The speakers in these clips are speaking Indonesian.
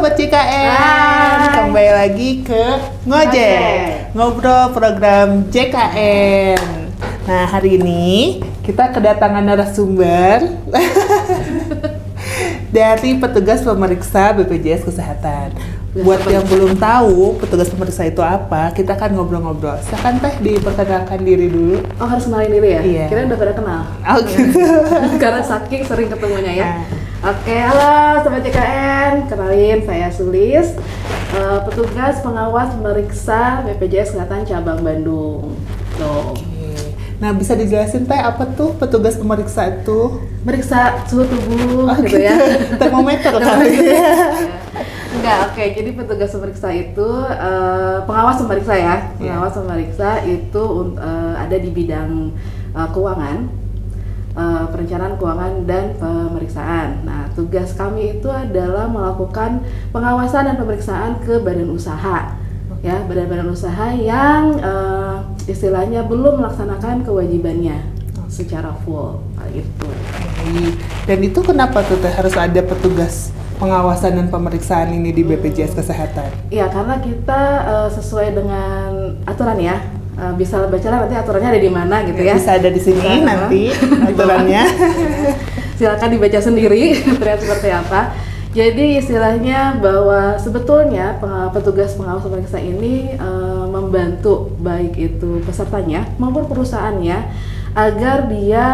Sobat JKN, kembali lagi ke Ngojek, ngobrol program JKN. Nah, hari ini kita kedatangan narasumber dari petugas pemeriksa BPJS Kesehatan. Buat yang belum tahu petugas pemeriksa itu apa, kita akan ngobrol-ngobrol. Silakan Teh diperkenalkan diri dulu. Oh, harus kenalin diri ya? Iya. Kira udah pada kenal. Oh gitu. Karena saking sering ketemunya ya. Oke, halo Sobat JKN, kenalin saya Sulis, petugas pengawas pemeriksa BPJS Kesehatan Cabang Bandung. Tuh. Nah, bisa dijelasin Teh apa tuh petugas pemeriksa itu? Meriksa suhu tubuh gitu ya. Termometer kali. Enggak, oke. Jadi petugas pemeriksa itu pengawas pemeriksa ya. Pengawas pemeriksa itu ada di bidang keuangan, perencanaan keuangan dan pemeriksaan. Nah, tugas kami itu adalah melakukan pengawasan dan pemeriksaan ke badan usaha. Ya, badan-badan usaha yang istilahnya belum melaksanakan kewajibannya secara full gitu. Dan itu kenapa tuh Teh harus ada petugas pengawasan dan pemeriksaan ini di BPJS Kesehatan? Iya, karena kita sesuai dengan aturan ya. Bisa baca nanti aturannya ada di mana gitu ya. Bisa ada di sini nanti aturannya. Silakan dibaca sendiri terlihat seperti apa. Jadi istilahnya bahwa sebetulnya petugas pengawas pemeriksa ini membantu baik itu pesertanya maupun perusahaannya agar dia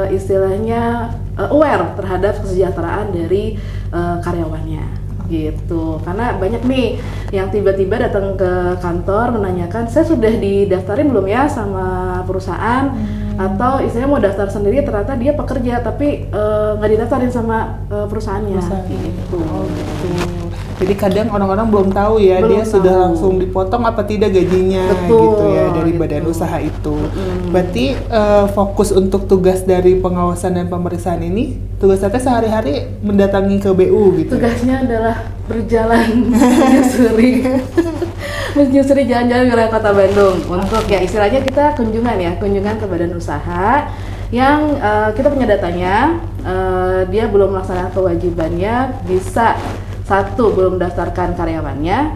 istilahnya aware terhadap kesejahteraan dari karyawannya gitu. Karena banyak nih yang tiba-tiba datang ke kantor menanyakan, saya sudah didaftarin belum ya sama perusahaan, atau istilahnya mau daftar sendiri ternyata dia pekerja tapi nggak didaftarin sama perusahaannya gitu. Oh, gitu. Jadi kadang orang-orang belum tahu ya dia sudah langsung dipotong apa tidak gajinya. Betul, gitu ya dari badan usaha itu. Berarti fokus untuk tugas dari pengawasan dan pemeriksaan ini, tugasnya sehari-hari mendatangi ke BU gitu. Tugasnya adalah berjalan menyusuri jalan-jalan wilayah Kota Bandung untuk ya istilahnya kita kunjungan ke badan usaha yang kita punya datanya, dia belum melaksanakan kewajibannya, bisa satu belum mendaftarkan karyawannya,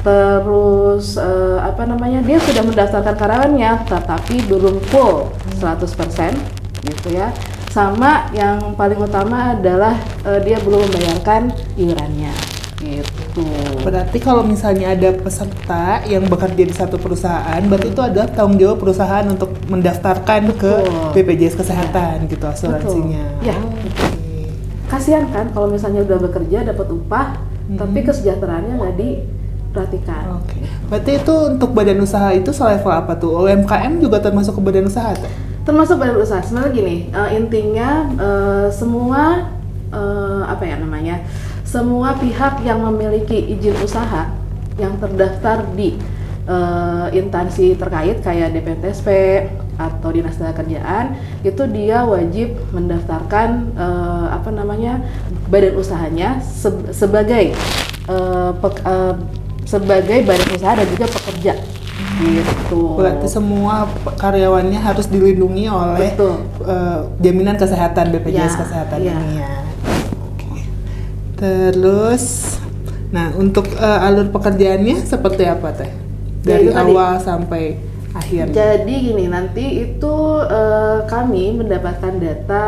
terus dia sudah mendaftarkan karyawannya tetapi belum full 100% gitu ya. Sama yang paling utama adalah dia belum membayarkan iurannya gitu. Berarti kalau misalnya ada peserta yang bekerja di satu perusahaan, berarti itu adalah tanggung jawab perusahaan untuk mendaftarkan ke BPJS Kesehatan gitu asuransinya. Ya. Kasihan kan kalau misalnya udah bekerja dapat upah, tapi kesejahteraannya nggak diperhatikan. Oke. Berarti itu untuk badan usaha itu selevel apa tuh? UMKM juga termasuk ke badan usaha tuh? Termasuk badan usaha. Sebenarnya gini, intinya semua semua pihak yang memiliki izin usaha yang terdaftar di instansi terkait kayak DPTSP atau Dinas Tenaga Kerjaan, itu dia wajib mendaftarkan badan usahanya sebagai badan usaha dan juga pekerja gitu. Berarti semua karyawannya harus dilindungi oleh jaminan kesehatan BPJS Kesehatan ini ya. Oke. Terus, nah untuk alur pekerjaannya seperti apa Teh? Dari awal sampai akhir. Jadi gini, nanti itu kami mendapatkan data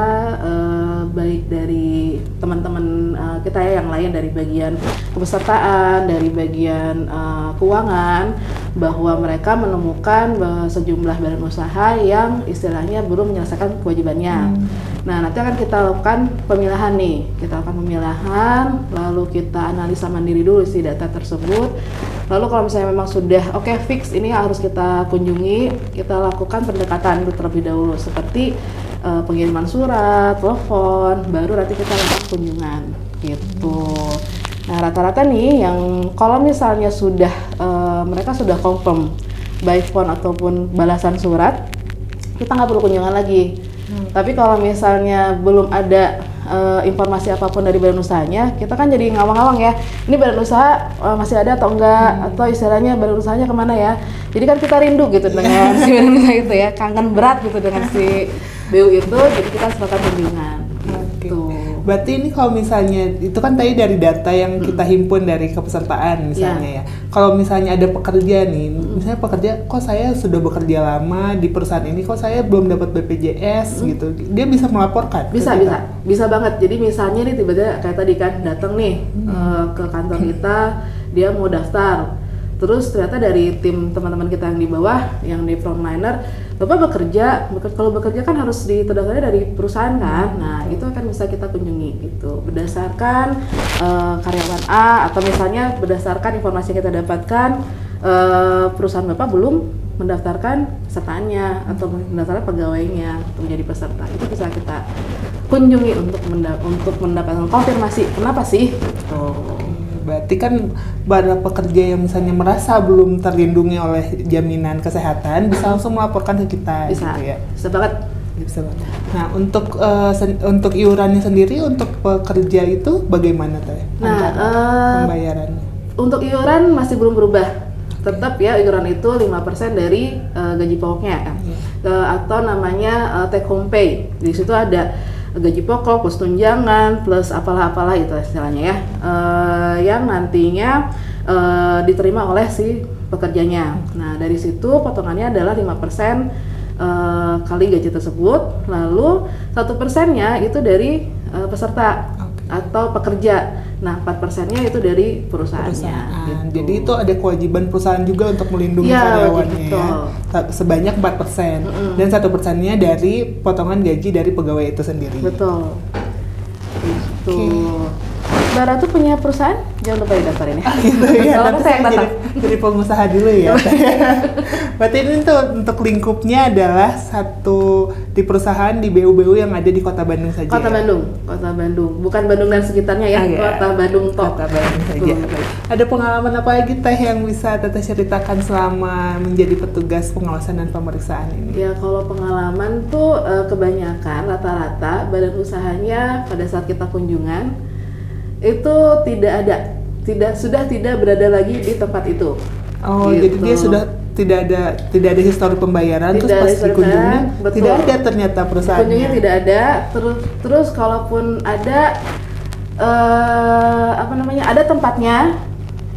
baik dari teman-teman kita ya yang lain dari bagian kepesertaan, dari bagian keuangan, bahwa mereka menemukan sejumlah badan usaha yang istilahnya belum menyelesaikan kewajibannya. Nah, nanti akan kita lakukan pemilahan nih. Kita lakukan pemilahan, lalu kita analisa mandiri dulu si data tersebut. Lalu kalau misalnya memang sudah fix ini harus kita kunjungi, kita lakukan pendekatan terlebih dahulu seperti pengiriman surat, telepon, baru nanti kita lakukan kunjungan gitu. Nah, rata-rata nih yang kalau misalnya sudah mereka sudah confirm by phone ataupun balasan surat, kita nggak perlu kunjungan lagi. Tapi kalau misalnya belum ada informasi apapun dari badan usahanya, kita kan jadi ngawang-ngawang ya. Ini badan usaha masih ada atau enggak, atau istilahnya badan usahanya kemana ya. Jadi kan kita rindu gitu dengan si badan usaha itu ya, kangen berat gitu dengan si BU itu, jadi kita sepakat bimbingan. Gitu. Berarti ini kalau misalnya itu kan tadi dari data yang kita himpun dari kepesertaan misalnya ya. Kalau misalnya ada pekerja nih, misalnya pekerja kok saya sudah bekerja lama di perusahaan ini, kok saya belum dapat BPJS gitu, dia bisa melaporkan? Bisa banget. Jadi misalnya nih tiba-tiba kayak tadi kan datang nih ke kantor kita, dia mau daftar. Terus ternyata dari tim teman-teman kita yang di bawah, yang di frontliner, Bapak kalau bekerja kan harus terdaftarnya dari perusahaan kan. Nah, itu akan bisa kita kunjungi gitu. Berdasarkan karyawan A atau misalnya berdasarkan informasi yang kita dapatkan, perusahaan Bapak belum mendaftarkan pesertanya atau mendaftarkan pegawainya untuk menjadi peserta. Itu bisa kita kunjungi untuk mendapatkan konfirmasi kenapa sih. Berarti kan para pekerja yang misalnya merasa belum terlindungi oleh jaminan kesehatan bisa langsung melaporkan ke kita. Bisa, gitu ya. Bisa banget. Nah, untuk iurannya sendiri untuk pekerja itu bagaimana Teh? Pembayarannya? Untuk iuran masih belum berubah. Tetap ya iuran itu 5% dari gaji pokoknya kan. Atau namanya take home pay. Di situ ada gaji pokok plus tunjangan plus apalah itu istilahnya ya, yang nantinya diterima oleh si pekerjanya. Nah, dari situ potongannya adalah 5% kali gaji tersebut, lalu 1%-nya itu dari peserta atau pekerja. Nah, 4%-nya itu dari perusahaannya. Gitu. Jadi itu ada kewajiban perusahaan juga untuk melindungi karyawannya ya. Sebanyak 4%. Dan 1%-nya dari potongan gaji dari pegawai itu sendiri. Betul. Itu. Mbak Ratu punya perusahaan? Jangan lupa didaftarin ya. Gitu ya. Nanti saya jadi pengusaha dulu ya. Berarti ini tuh untuk lingkupnya adalah satu di perusahaan di BU-BU yang ada di Kota Bandung saja. Kota Bandung. Bukan Bandung dan sekitarnya ya. Kota Bandung toh. Kota Bandung saja. Ada pengalaman apa lagi Teh yang bisa Teteh ceritakan selama menjadi petugas pengawasan dan pemeriksaan ini? Ya, kalau pengalaman tuh kebanyakan rata-rata badan usahanya pada saat kita kunjungan itu sudah tidak berada lagi di tempat itu. Jadi dia sudah tidak ada histori pembayaran, terus pas dikunjungi tidak ada ternyata perusahaannya. Kunjungnya tidak ada, terus kalaupun ada ada tempatnya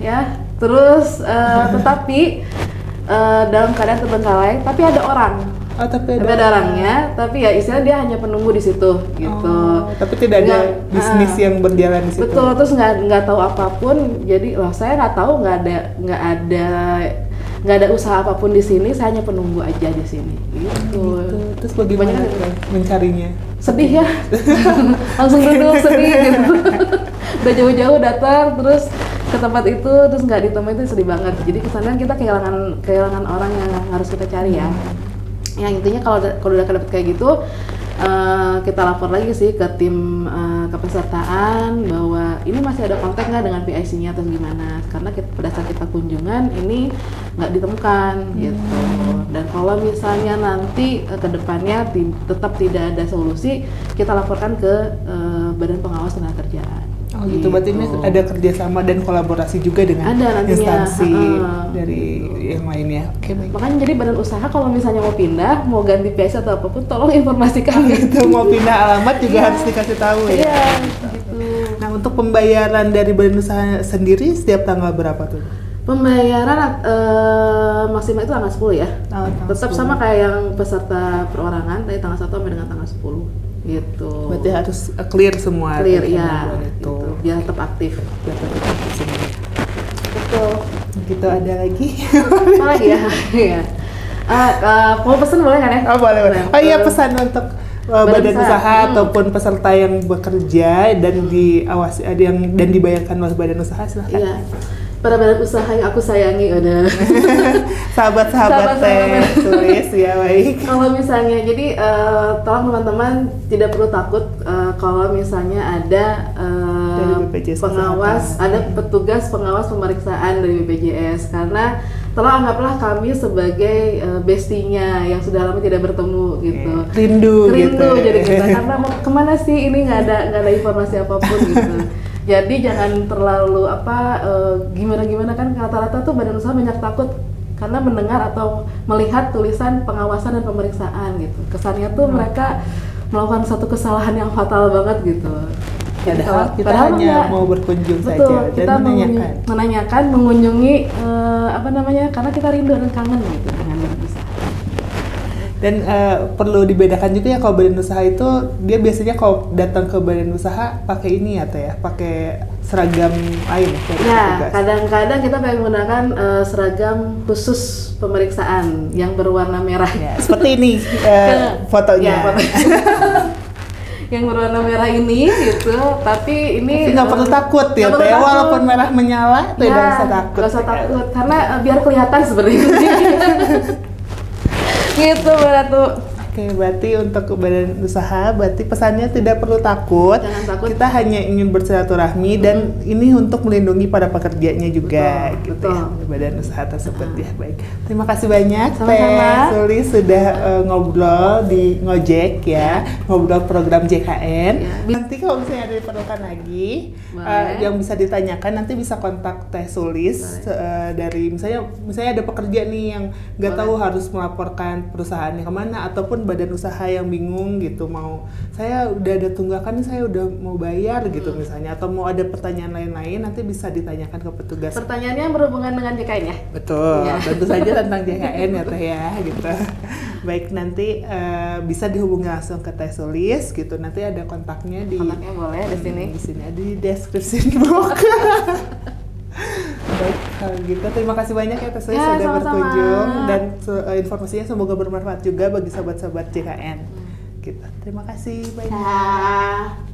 ya, terus tetapi dalam keadaan terbengkalai, tapi ada orang. Tapi ada orangnya, tapi ya istilahnya dia hanya penunggu di situ gitu. Tapi tidak ada bisnis yang berjalan di situ. Betul, terus nggak tahu apapun. Jadi saya nggak tahu, nggak ada usaha apapun di sini. Saya hanya penunggu aja di sini. Gitu. Terus bagaimana mencarinya? Sedih ya, langsung duduk sedih gitu. Udah jauh-jauh datang, terus ke tempat itu terus nggak ditemuin, itu sedih banget. Jadi kesannya kita kehilangan orang yang harus kita cari ya. Yang intinya kalau udah dapet kayak gitu, kita lapor lagi sih ke tim kepesertaan bahwa ini masih ada kontak nggak dengan PIC-nya atau gimana, karena pada saat kita kunjungan ini nggak ditemukan gitu. Dan kalau misalnya nanti ke depannya tetap tidak ada solusi, kita laporkan ke Badan Pengawas Tenagakerjaan. Gitu. Berarti ini ada kerjasama dan kolaborasi juga dengan instansi dari yang lainnya. Baik. Makanya jadi badan usaha kalau misalnya mau pindah, mau ganti PIC atau apapun, tolong informasikan. Gitu, mau pindah alamat juga harus dikasih tahu ya. Iya, gitu. Nah, untuk pembayaran dari badan usaha sendiri setiap tanggal berapa tuh? Pembayaran maksimal itu tanggal 10 ya. Tetap 10. Sama kayak yang peserta perorangan, dari tanggal 1 sampai dengan tanggal 10. Gitu. Berarti harus clear semua. Clear ya. Gitu. Biar tetap aktif. Semua. Betul. Gitu, ada lagi? Apa lagi ya? Iya. Mau pesan boleh kan ya? Boleh. Iya, pesan untuk badan usaha ataupun peserta yang bekerja dan diawasi dan dibayarkan oleh badan usaha, silakan. Iya. Para badan usaha yang aku sayangi, udah. Sahabat-sahabat tulis ya, baik. Kalau misalnya, jadi tolong teman-teman tidak perlu takut kalau misalnya ada pengawas, ada petugas pengawas pemeriksaan dari BPJS, karena tolong anggaplah kami sebagai bestinya yang sudah lama tidak bertemu gitu. Rindu gitu. Jadi kita karena kemana sih ini nggak ada informasi apapun gitu. Jadi jangan terlalu gimana kan, rata-rata tuh badan usaha banyak takut karena mendengar atau melihat tulisan pengawasan dan pemeriksaan gitu. Kesannya tuh mereka melakukan satu kesalahan yang fatal banget gitu. Padahal kita padahal hanya enggak. mau berkunjung Betul, saja kita dan menanyakan. menanyakan, mengunjungi apa namanya? Karena kita rindu dan kangen gitu dengan badan usaha. Dan perlu dibedakan juga ya, kalau badan usaha itu dia biasanya kalau datang ke badan usaha pakai ini ya Teh ya, pakai seragam lain dari Ya, petugas. kadang-kadang kita pakai menggunakan seragam khusus pemeriksaan yang berwarna merah. Ya, seperti ini fotonya. Ya, yang berwarna merah ini gitu, tapi ini Tapi nggak perlu takut ya nggak perlu Teh, takut. walaupun merah menyala tidak usah takut. Nggak usah ya. takut, karena biar kelihatan sebenarnya. Gitu Mbak Ratu. Oke, berarti untuk badan usaha, berarti pesannya tidak perlu takut. Jangan takut. Kita hanya ingin bersilaturahmi dan ini untuk melindungi para pekerjanya juga, Betul, gitu ya, betul. badan usaha tersebut ya. Baik, terima kasih banyak Sama-sama. Teh Sulis sudah ngobrol di Ngojek ya, ngobrol program JKN. Ya. Nanti kalau misalnya ada diperlukan lagi, Boleh. yang bisa ditanyakan nanti bisa kontak Teh Sulis dari misalnya ada pekerja nih yang nggak Boleh. tahu harus melaporkan perusahaannya kemana, ataupun badan usaha yang bingung gitu, mau saya udah ada tunggakan nih, saya udah mau bayar gitu misalnya, atau mau ada pertanyaan lain-lain, nanti bisa ditanyakan ke petugas. Pertanyaannya berhubungan dengan JKN ya? Betul, Ya. tentu saja tentang JKN ya Teh ya gitu. Baik, nanti bisa dihubungi langsung ke Teh Sulis gitu, nanti ada kontaknya di Kontaknya boleh di sini. di sini ada di deskripsi box. Baik, kalau gitu terima kasih banyak ya Teh Sulis Ya, sudah sama-sama. berkunjung, dan informasinya semoga bermanfaat juga bagi sahabat-sahabat JKN. Gitu. Terima kasih banyak. Ya.